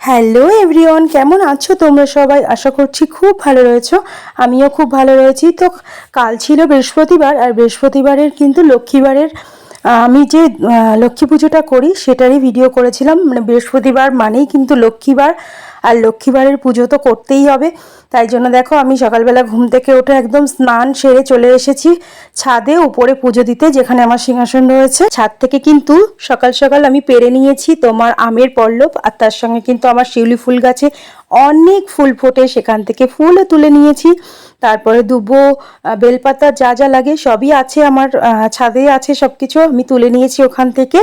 Hello everyone, কেমন আছো তোমরা সবাই? আশা করছি খুব ভালো রয়েছো। আমিও খুব ভালো রয়েছি। তো কাল ছিল বৃহস্পতিবার, আর বৃহস্পতিবারের কিন্তু লক্ষ্মীবারের আমি যে লক্ষ্মী পুজোটা করি সেটারই ভিডিও করেছিলাম। মানে বৃহস্পতিবার মানেই কিন্তু লক্ষ্মীবার, আর লক্ষ্মীবারের পুজো তো করতেই হবে। তাই জন্য দেখো আমি সকালবেলা ঘুম থেকে উঠে একদম স্নান সেরে চলে এসেছি ছাদে উপরে পুজো দিতে, যেখানে আমার সিংহাসন রয়েছে। ছাদ থেকে কিন্তু সকাল সকাল আমি পেরে নিয়েছি তোমার আমের পল্লব, আর তার সঙ্গে কিন্তু আমার শিউলি ফুল গাছে অনেক ফুল ফোটে, সেখান থেকে ফুলও তুলে নিয়েছি। তারপরে দুবো, বেলপাতা, যা যা লাগে সবই আছে আমার ছাদে আছে, সব কিছু আমি তুলে নিয়েছি ওখান থেকে।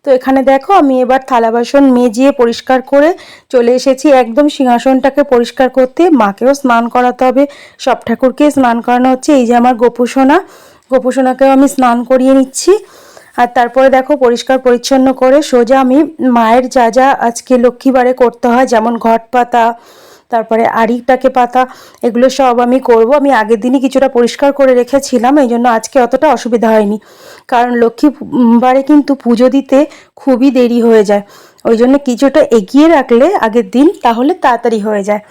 তো এখানে দেখো আমি এবার থালা বাসন মেজিয়ে পরিষ্কার করে চলে এসেছি একদম সিংহাসনটাকে পরিষ্কার করতে। মাকেও স্নান করাতে হবে, সব ঠাকুরকে স্নান করানো হচ্ছে। এই যে আমার গোপুসোনাকেও আমি স্নান করিয়ে নিচ্ছি। আর তারপরে দেখো পরিষ্কার পরিচ্ছন্ন করে সোজা আমি মায়ের যা যা আজকে লক্ষ্মীবারে করতে হয়, যেমন ঘট পাতা, তারপরে আড়িটাকে পাতা, এগুলো সব আমি করব। আমি আগের দিনই কিছুটা পরিষ্কার করে রেখেছিলাম, এই জন্য আজকে অতটা অসুবিধা হয়নি। কারণ লক্ষ্মীবারে কিন্তু পুজো দিতে খুবই দেরি হয়ে যায়, ওই জন্য কিছুটা এগিয়ে রাখলে আগের দিন তাহলে তাড়াতাড়ি হয়ে যায়।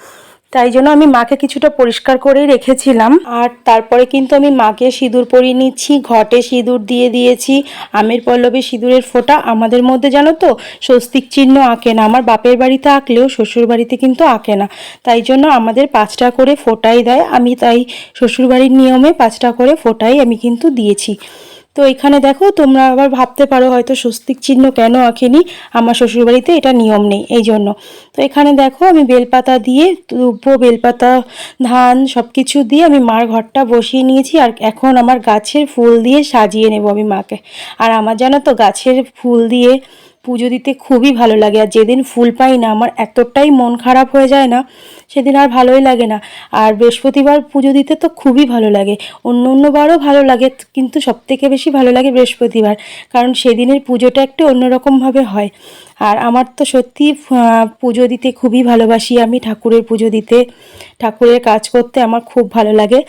তাই জন্য আমি মাকে কিছুটা পরিষ্কার করেই রেখেছিলাম। আর তারপরে কিন্তু আমি মাকে সিঁদুর পরিয়ে নিচ্ছি, ঘটে সিঁদুর দিয়ে দিয়েছি। আমের পল্লবে সিঁদুরের ফোঁটা আমাদের মধ্যে জানো তো স্বস্তিক চিহ্ন আঁকে না, আমার বাপের বাড়িতে আঁকলেও শ্বশুর বাড়িতে কিন্তু আঁকে না। তাই জন্য আমাদের 5টা করে ফোঁটাই দেয়, আমি তাই শ্বশুরবাড়ির নিয়মে 5টা করে ফোঁটাই আমি কিন্তু দিয়েছি। তো এখানে দেখো তোমরা আবার ভাবতে পারো হয়তো স্বস্তিক চিহ্ন কেন আঁকেনি, আমার শ্বশুরবাড়িতে এটা নিয়ম নেই এই জন্য। তো এখানে দেখো আমি বেলপাতা দিয়ে, দুব্বো, বেলপাতা, ধান সব কিছু দিয়ে আমি মার ঘরটা বসিয়ে নিয়েছি। আর এখন আমার গাছের ফুল দিয়ে সাজিয়ে নেব আমি মাকে। আর আমার জানো তো গাছের ফুল দিয়ে পুজো দিতে খুবই ভালো লাগে, আর যেদিন ফুল পাই না আমার এতটাই মন খারাপ হয়ে যায় না, সেদিন আর ভালোই লাগে না। আর বৃহস্পতিবার পুজো দিতে তো খুবই ভালো লাগে, অন্য বারও ভালো লাগে, কিন্তু সবথেকে বেশি ভালো লাগে বৃহস্পতিবার, কারণ সেদিনের পুজোটা একটু অন্যরকমভাবে হয়। আর আমার তো সত্যি পুজো দিতে খুবই ভালোবাসি আমি, ঠাকুরের পুজো দিতে, ঠাকুরের কাজ করতে আমার খুব ভালো লাগে।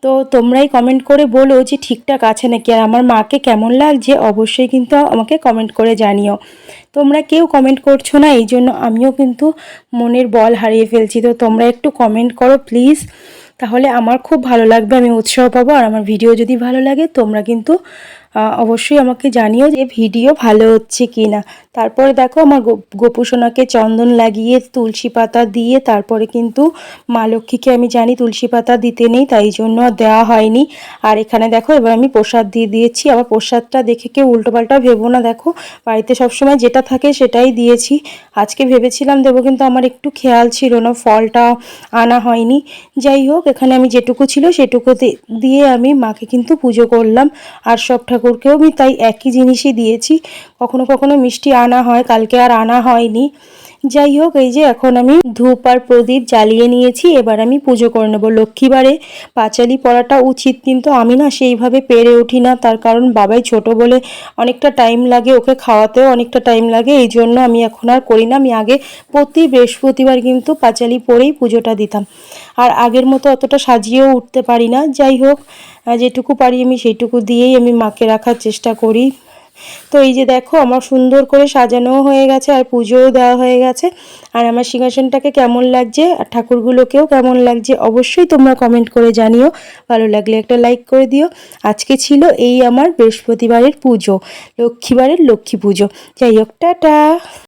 তো তোমরাই কমেন্ট করে বলো যে ঠিকঠাক আছে নাকি, আর আমার মাকে কেমন লাগছে অবশ্যই কিন্তু আমাকে কমেন্ট করে জানিও। তোমরা কেউ কমেন্ট করছো না, এই জন্য আমিও কিন্তু মনের বল হারিয়ে ফেলছি। তো তোমরা একটু কমেন্ট করো প্লিজ, তাহলে আমার খুব ভালো লাগবে, আমি উৎসাহ পাবো। আর আমার ভিডিও যদি ভালো লাগে তোমরা কিন্তু অবশ্যই আমাকে জানিও যে ভিডিও ভালো হচ্ছে কি না। তারপরে দেখো আমার গোপুসোনাকে চন্দন লাগিয়ে তুলসী পাতা দিয়ে, তারপরে কিন্তু মা লক্ষ্মীকে আমি জানি তুলসী পাতা দিতে নেই, তাই জন্য দেওয়া হয়নি। আর এখানে দেখো এবার আমি প্রসাদ দিয়ে দিয়েছি। আবার প্রসাদটা দেখে কেউ উল্টোপাল্টা ভেবো না, দেখো বাড়িতে সবসময় যেটা থাকে সেটাই দিয়েছি। আজকে ভেবেছিলাম দেবো, কিন্তু আমার একটু খেয়াল ছিল না, ফলটা আনা হয়নি। যাই হোক, এখানে আমি যেটুকু ছিল সেটুকু দিয়ে আমি মাকে কিন্তু পুজো করলাম। আর সব ঠাকুরকেও আমি তাই একই জিনিসই দিয়েছি। কখনো কখনো মিষ্টি আনা হয়, কালকে আর আনা হয়নি। যাই হোক, এই যে এখন আমি ধূপ আর প্রদীপ জ্বালিয়ে নিয়েছি, এবার আমি পুজো করে নেবো। লক্ষ্মীবারে পাঁচালি পড়াটা উচিত, কিন্তু আমি না সেইভাবে পেরে উঠি না, তার কারণ বাবাই ছোট বলে অনেকটা টাইম লাগে, ওকে খাওয়াতেও অনেকটা টাইম লাগে, এই জন্য আমি এখন আর করি না। আমি আগে প্রতি বৃহস্পতিবার কিন্তু পাঁচালি পড়েই পুজোটা দিতাম, আর আগের মতো অতটা সাজিয়েও উঠতে পারি না। যাই হোক, যেটুকু পারি আমি সেইটুকু দিয়েই আমি মাকে রাখার চেষ্টা করি। তো এই যে দেখো আমার সুন্দর করে সাজানোও হয়ে গেছে, আর পুজোও দেওয়া হয়ে গেছে। আর আমার সিংহাসনটাকে কেমন লাগছে আর ঠাকুরগুলোকেও কেমন লাগছে অবশ্যই তোমরা কমেন্ট করে জানিও। ভালো লাগলে একটা লাইক করে দিও। আজকে ছিল এই আমার বৃহস্পতিবারের পুজো, লক্ষ্মীবারের লক্ষ্মী পুজো। যাই হোক, টাটা।